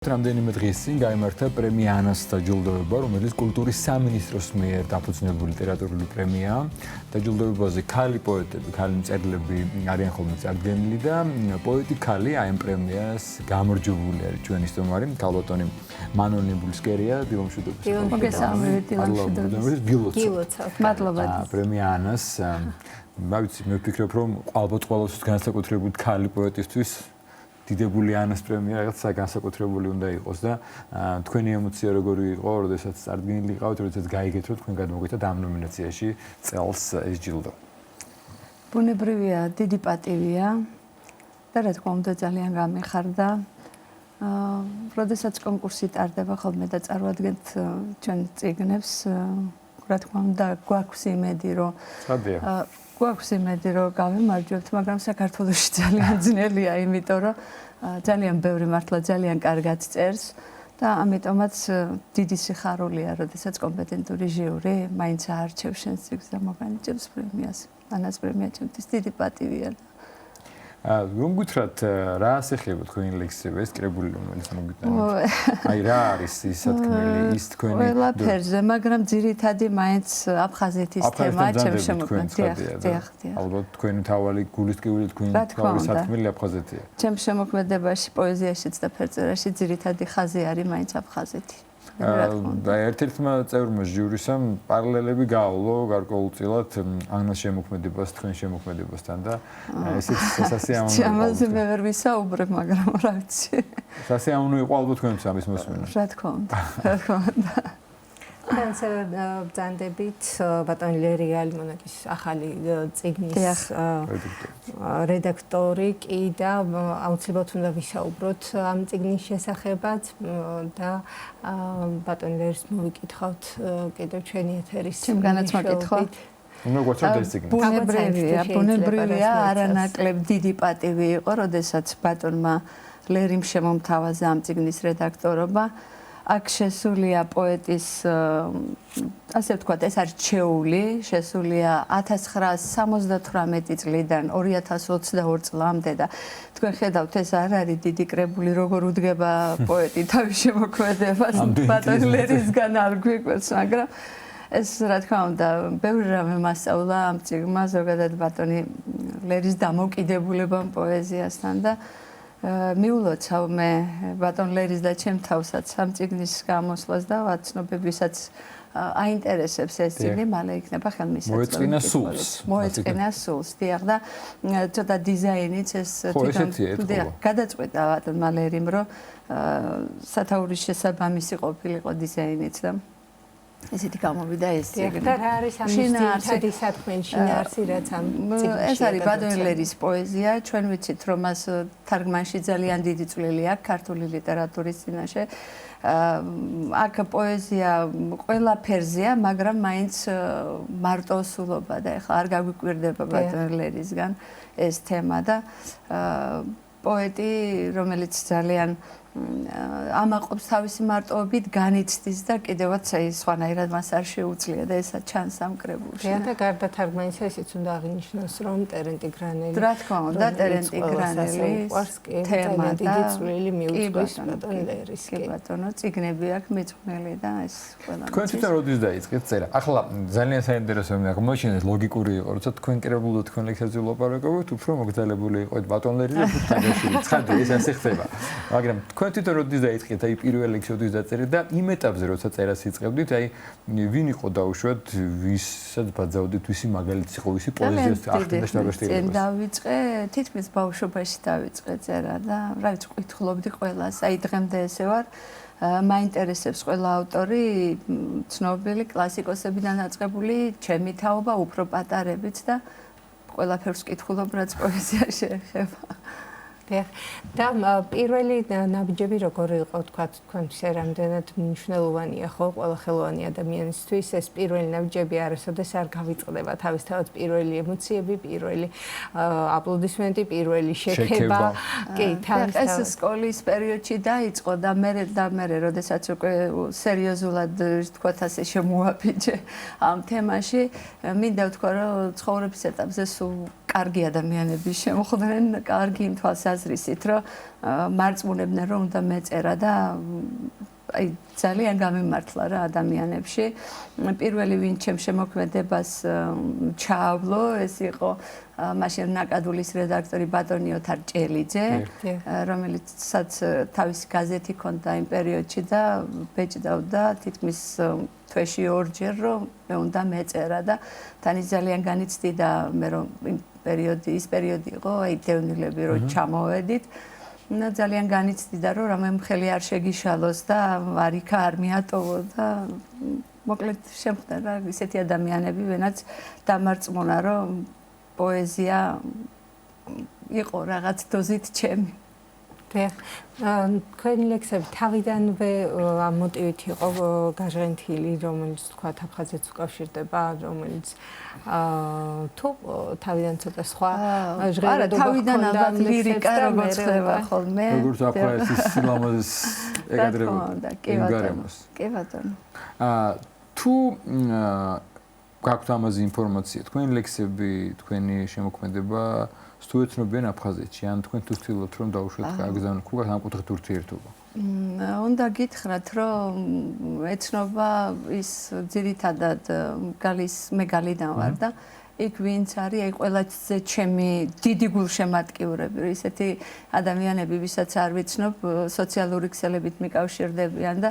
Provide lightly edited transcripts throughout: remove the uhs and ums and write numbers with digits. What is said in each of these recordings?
რამდენიმე დღის წინ გაიმართა პრემია ანას დაჯილდოება, რომელიც კულტურის სამინისტროს მიერ დაფუძნებული ლიტერატურული პრემიაა. დაჯილდოებაზე ქალი პოეტები, ქალი მწერლები არიან ხოლმე წარდგენილი და პოეტი ქალი აი ამ პრემიას გამარჯვებული არის ჩვენი სტუმარი, ქალბატონი მანოლ ნებულსკერია, დილომშვიდობის. მადლობა. პრემია ანას, მე ვფიქრობ, რომ ალბათ ყოველთვის განსაკუთრებით ქალი პოეტისთვის დიდებული ანას პრემია რაღაცა განსაკუთრებული უნდა იყოს და თქვენი ემოცია როგორი იყო, როდესაც წარდგენილი იყავით, როდესაც გაიგეთ, რომ თქვენ გადმოგვიწევთ ამ ნომინაციაში წელს ეს ჯილდო. ბუნებრივია, დიდი პატივია და რა თქმა უნდა ძალიან გამეხარდა. როდესაც კონკურსი ტარდება ხოლმე და წარმოადგენთ ჩვენ წიგნებს, რა თქმა უნდა გვაქვს იმედი, რომ გვაქვს იმედი, რომ გავიმარჯვებთ, მაგრამ საქართველოში ძალიან ძნელია, იმიტომ რომ ძალიან ბევრი მართლა ძალიან კარგად წერს და ამიტომაც დიდი სიხარულია, როდესაც კომპეტენტური ჟიური მაინც აარჩევს შენს წიგნს და მოგანიჭებს პრემიას. ანას პრემია ჩემთვის დიდი პატივია. რომ გითხრათ, რა ასეხება თქვენი ლექსები, ეს კრებული რომელიც მოგიტანეთ? აი რა არის ის სათქმელი, ის თქვენი ყველაფერზე, მაგრამ ძირითადი მაინც აფხაზეთის თემაა ჩემს შემოქმედებაში. ალბათ თქვენი თავი გულისკივილი თქვენი თავი სათქმელი აფხაზეთია. ჩემს შემოქმედებაში, პოეზიაშიც და ფერწერაში ძირითადი ხაზი არის მაინც აფხაზეთი. და ერთ-ერთმა წევრმა ჟიურისამ პარალელები გაავლო გარკვეულწილად ანას შემოქმედებას თქვენ შემოქმედებასთან და ესეც სასიამოვნოა. ამაზე მე ვერ ვისაუბრებ, მაგრამ რა ვიცი. სასიამოვნო იყო ალბათ თქვენთვის ამის მოსმენა. რა თქმა უნდა, რა თქმა უნდა. თანაც ბრძანდებით ბატონი ლერია ალიმონაკის ახალი წიგნის რედაქტორი კი და აუცილებლად უნდა ვისაუბროთ ამ წიგნის შესახებაც და ბატონი ლერის მოვიკითხავთ კიდევ ჩვენი ეთერის ჩემგანაც მოკითხავთ. ბუნებრივია, არანაკლებ დიდი პატივი იყო, როდესაც ბატონმა ლერიმ შემომთავაზა ამ წიგნის რედაქტორობა. აქ შესულია პოეტის, ასე ვთქვათ, ეს არის ჩეული, შესულია 1978 წლიდან 2022 წლამდე და თქვენ ხედავთ, ეს არ არის დიდი კრებული, როგორ უდგება პოეტი თავის შემოქმედებას, ბატონ ლერისგან არ გვიყვეს, მაგრამ ეს რა თქმა უნდა, ბევრი რამე მასწავლა ამ წიგნმა, ზოგადად ბატონი ლერის დამოკიდებულება პოეზიასთან და მიულოცავ მე ბატონ ლერის და ჩემ თავსაც ამ წიგნის გამოსვლას და ვაცნობებისაც აინტერესებს ეს წიგნი, მალე იქნება ხელმისაწვდომი. მოეწყინა სულს, დიახ და ცოტა დიზაინიც ეს თვითონ გადაწყვეტა ბატონმა ლერიმ, რომ სათაურის შესაბამისი ყოფილიყო დიზაინიც და ესეთი გამოვიდა ეს წიგნი. და რა არის ამის ძირითადი სათქმელი შინაარსი, რაც ამ წიგნში? ეს არის ბატონ ლერის პოეზია. ჩვენ ვიცით, რომ მას თარგმანში ძალიან დიდი წვლილი აქვს ქართული ლიტერატურის წინაშე. აქ პოეზია ყველაფერზეა, მაგრამ მაინც მარტოსულობა და ეხლა არ გაგვიკვირდება ბატონ ლერისგან ეს თემა და პოეტი, რომელიც ძალიან ამაყობს თავისი მარტოობით, განიცდის და კიდევაც სხვანაირად მას არ შეუძლია და ესაც ჩანს ამ კრებულში. და გარდა თარგმანისა ისიც უნდა აღინიშნოს, რომ ტერენტი გრანელი. რა თქმა უნდა, ტერენტი გრანელი თემა და დიდი წვლილი მიუძღვის ბატონ ლერის. კი ბატონო, წიგნები აქვს მიძღვნილი და ეს ყველა. თქვენ თვითონ როდის დაიწყეთ წერა? ახლა ძალიან საინტერესო მე აღმოჩნდა, ლოგიკური იყო, როცა თქვენ კრებულო თქვენ ლექსებზე ვლაპარაკობთ, უფრო მოგზალებული იყოთ ბატონ ლერის და თვითონ ცხადია, ეს ასე ხდება. მაგრამ თქვენ თვითონ როდის დაიწყეთ აი პირველ ლექსს როდის დაწერეთ და იმ ეტაპზე როცა წერას იწყებდით, აი ვინ იყო დაუშვათ, ვისაც ბაძავდით, ვისი მაგალითი იყო, ვისი პოეზიას ახდენდა შტაბაშტილებას? დავიწყე, თითქმის ბავშვობაში დავიწყე წერა და რა ვიცი, კითხულობდი ყველას, აი დღემდე ესე ვარ. მაინტერესებს ყველა ავტორი, ცნობილი კლასიკოსებიდან დაწყებული, ჩემი თაობა, უფრო პატარებიც და ყველაფერს კითხულობ, რაც პოეზიაში ეხება. და პირველი ნაბიჯები როგორი იყო, თქვა თქვენთვის რამდენად მნიშვნელოვანია ხო ყველა ხელოვანი ადამიანისთვის ეს პირველი ნაბიჯები არასოდეს არ გავიწყდება თავისთავად პირველი ემოციები, პირველი აპლოდისმენტი, პირველი შექება. კი, ეს სკოლის პერიოდში დაიწყო და მე როდესაც უკვე სერიოზულად თქვა ასე შემოაფიჭე ამ თემაში, მინდა ვთქვა, რომ ცხოვრების ეტაპზე სულ კარგი ადამიანები შემოხვდნენ, კარგი თვალსაზრისით თვალსაზრისით, რომ მარწმუნებდნენ რომ უნდა მეწერა და აი ძალიან გამემართლა რა ადამიანებში. პირველი ვინ ჩემ შემოქმედებას ჩაავლო, ეს იყო მაშინ ნაკადულის რედაქტორი ბატონი ოთარ ჭელიძე, რომელიცაც თავისი გაზეთი ჰქონდა იმ პერიოდში და ბეჭდავდა თითქმის თვეში ორჯერ რომ მე უნდა მეწერა და თან ძალიან განიცდიდა მე რომ ის პერიოდი იყო აი დევნილები რომ ჩამოვედით. ძალიან განიცდიდა რომ რამე მხელი არ შეგიშალოს და არიქა არ მიატოვო და მოკლედ შემხდა რა ისეთი ადამიანები ვენაც დამარწმუნა რომ პოეზია იყო რაღაც დოზით ჩემი. თქვენი ლექსები თავიდანვე ამ მოტივით იყო გაჟღენთილი, რომელიც თქვა აფხაზეთს უკავშირდება, რომელიც თუ თავიდან ცოტა სხვა ჟღერადობა თავიდან ალბათ ლირიკა როგორც ხდება ხოლმე. როგორც აფხაზეთის სილამაზის ეგადრება. კი ბატონო. თუ გაქვთ ამაზე ინფორმაცია, თქვენი ლექსები, თქვენი შემოქმედება თუ ეცნობიან აფხაზეთში, ან თქვენ თუ ვთქვით რომ დაუშვათ გაგზავნოთ ქუგას ამ კუთხით ურთიერთობა. უნდა გითხრათ, რომ ეცნობა ის ძირითადად გალის მე galიდან ვარ და იქ ვინც არის, აი ყველაზე ჩემი დიდი გულშემატკივრები, ისეთი ადამიანები, ვისაც არ ვიცნობ, სოციალური ქსელებით მიკავშირდებიან და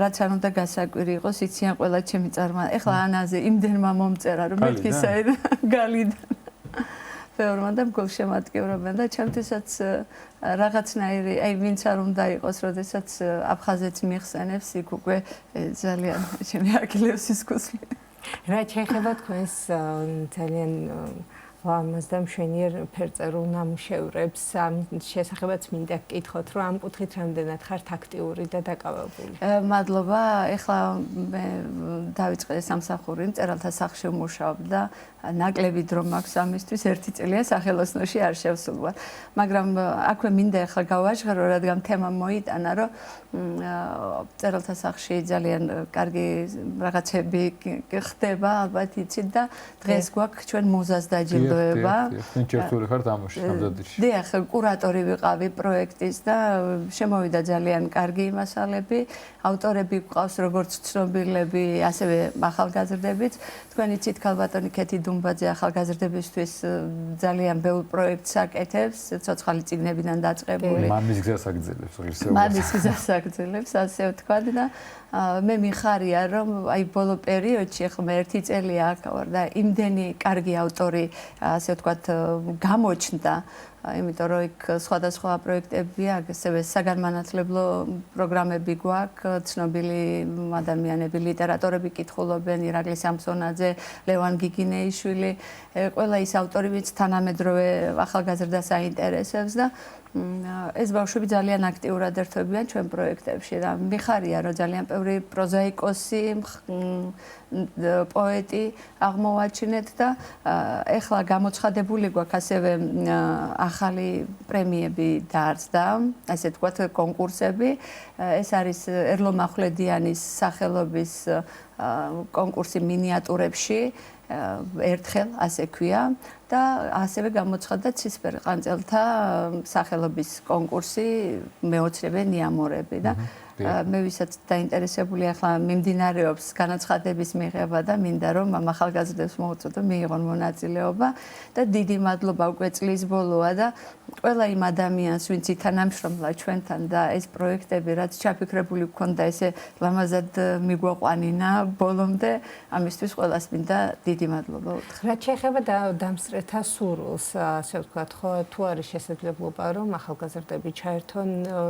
რაც არ უნდა გასაკვირი იყოს, იციან ყველა ჩემი წარმატება. ეხლა ანაზე იმდენმა მომწერა, რომ მეთქი საერთოდ galიდან ბევრმა და გულშემატკივრობენ და ჩემთვისაც რაღაცნაირი, აი ვინც არ უნდა იყოს, როდესაც აფხაზეთს მიხსენებს, იქ უკვე ძალიან ჩემი აქილევსის კუსლი. რა შეიძლება თქვენს ძალიან ლამაზ და მშვენიერ ფერწერულ ნამუშევრებს ამ შესახებაც მინდა გკითხოთ, რომ ამ კუთხით რამდენად ხართ აქტიური და დაკავებული. მადლობა. ეხლა მე დავიწყე სამსახური, მწერალთა სახლში ვმუშაობ და ნაკლები დრო მაქვს ამისთვის, ერთი წელია სახელოსნოში არ შევსულვარ. მაგრამ აქვე მინდა ეხლა გავაჟღერო, რადგან თემა მოიტანა, რომ მწერალთა სახლში ძალიან კარგი რაღაცები ხდება, ალბათ იცით და დღეს გვაქვს ჩვენ მუზას დაჯილდოება. ჩერტული ხართ ამაში ამდადში. დიახ, კურატორი ვიყავი პროექტის და შემოვიდა ძალიან კარგი მასალები. ავტორები გვყავს როგორც ცნობილები, ასევე ახალგაზრდებიც. თქვენ იცით ქალბატონი ქეთი დუმბაძე ახალგაზრდებისთვის ძალიან ბევრ პროექტს აკეთებს, ცოცხალი წიგნებიდან დაწყებული. მამის გზას აგრძელებს, ღირსეულს. მამის გზას აგრძელებს, ასე ვთქვათ და მე მიხარია რომ აი ბოლო პერიოდში ახლა მე ერთი წელია აქ ვარ და იმდენი კარგი ავტორი, ასე ვთქვათ, გამოჩნდა. იმიტომ რომ იქ სხვადასხვა პროექტებია, ასევე საგანმანათლებლო პროგრამები გვაქვს, ცნობილი ადამიანები, ლიტერატორები კითხულობენ, ირაკლი სამსონაძე, ლევან გიგინეიშვილი, ყველა ის ავტორი, ვინც თანამედროვე ახალგაზრდას აინტერესებს და ეს ბავშვები ძალიან აქტიურად ერთვებიან ჩვენ პროექტებში და მიხარია რომ ძალიან ბევრი პროზაიკოსი, პოეტი აღმოვაჩინეთ და ეხლა გამოცხადებული გვაქვს ასევე ახალი პრემიები დაარსდა, ასე ვთქვათ, კონკურსები. ეს არის ერლო მახვლედიანის სახელობის კონკურსი მინიატურებში. ერთხელ ასე ქვია და ასევე გამოცხადდა ცისფერ ყანწელთა სახელობის კონკურსი მეოცნებე ნიამორები და მე ვისაც დაინტერესებული ახლა მიმდინარეობს განაცხადების მიღება და მინდა რომ ამ ახალგაზრდებს მოუწოდო მიიღონ მონაწილეობა და დიდი მადლობა უკვე წლის ბოლოა და ყველა იმ ადამიანს ვინც ითანამშრომლა ჩვენთან და ეს პროექტები რაც ჩაფიქრებული გქონდა ესე ლამაზად მიგვაყვანინა ბოლომდე ამისთვის ყველას მინდა დიდი მადლობა უთხრა. რა შეიძლება დამსწრეთა სურვილს, ასე ვთქვათ, ხო, თუ არის შესაძლებლობა რომ ახალგაზრდები ჩაერთონ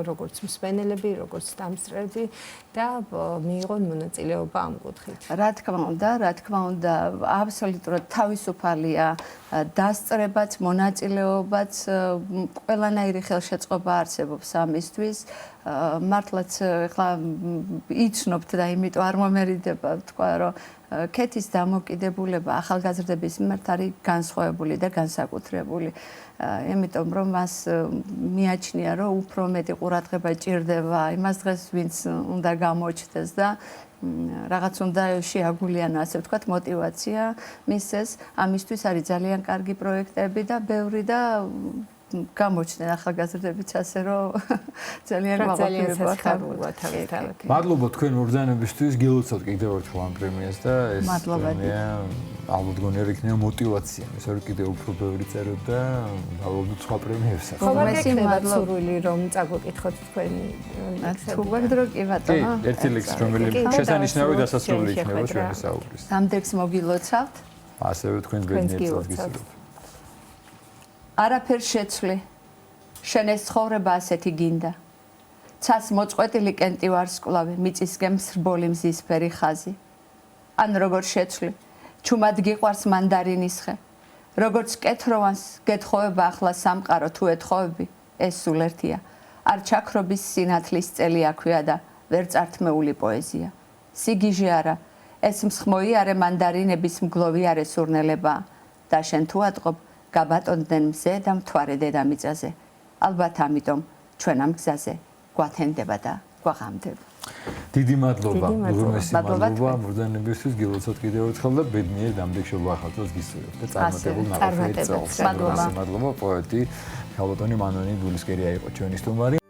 როგორც მსმენელები, როგორც დამსწრები და მიიღონ მონაწილეობა ამ კუთხით. რა თქმა უნდა, აბსოლუტურად თავისუფალია დასწრებაც, მონაწილეობაც, ყველანაირი ხელშეწყობა არსებობს ამისთვის. მართლაც ახლა იცნობთ და იმიტომ არ მომერიდება ვთქვა, რომ ქეთის დამოკიდებულება ახალგაზრდების მიმართ არის განსხვავებული და განსაკუთრებული. იმიტომ რომ მას მიაჩნია, რომ უფრო მეტი ყურადღება ჭირდება იმას დღეს ვინც უნდა გამოჩნდეს და რაღაც უნდა შეაგულიანო, ასე ვთქვათ, мотиваცია მისცეს. ამისთვის არის ძალიან კარგი პროექტები და ბევრი და გამოჩნდნენ ახალგაზრდებიც ასე რომ ძალიან ძალიან მაყოფილება სასიხარულოა თავისთავად. მადლობა თქვენ მობრძანებისთვის, გილოცავთ კიდევ ერთხელ ამ პრემიას და ეს მადლობა. ალბათ გონიერ იქნება мотиваცია, ეს რომ კიდევ უფრო ბევრი წეროთ და დავალდოთ სხვა პრემიებსაც. ხო, მესმის მადლობა მადლობა. სურვილი რომ წაგვიკითხოთ თქვენი თუ ვაგდრო კი ბატონო ერთი ლექსი რომელიც შესანიშნავი დასასრული იქნება ჩვენი საუბრის. სამდრიგს მოგილოცავთ ასევე თქვენს ბედნიერებას გისურვებთ. არაფერ შეცვლი შენ ეს ცხოვრება ასეთი გინდა ცას მოწყვეტილი კენტი ვარსკვლავი მიწისკენ მსრბოლი მზისფერი ხაზი ან როგორ შეცვლი ჩუმად გიყვარს მანდარინის ხე როგორც კეთროვანს გეთხოვება ახლა სამყარო თუ ეთხოვები ეს სულ ერთია არ ჩაქრობის სინათლის წელი აქვია და ვერ წართმეული პოეზია სიგიჟე არა ეს მსხმოიარე მანდარინების მგლოვიარე სურნელება და შენ თუ ატყობ გაბატონდნენ მზე და მთვარე დედამიწაზე ალბათ ამიტომ ჩვენ ამ გზაზე გვათენდება და გვაღამდება დიდი მადლობა უღრმესი მადლობა მადლობა მობრძანებისთვის გილოცავთ კიდევ ერთხელ და ბედნიერ დამდეგშობა ახალ წელს გისურვებთ და წარმატებულ ნაყოფიერ წელს მადლობა მადლობა პოეტი ქალბატონი მანონი გულისკერია იყო ჩვენი სტუმარი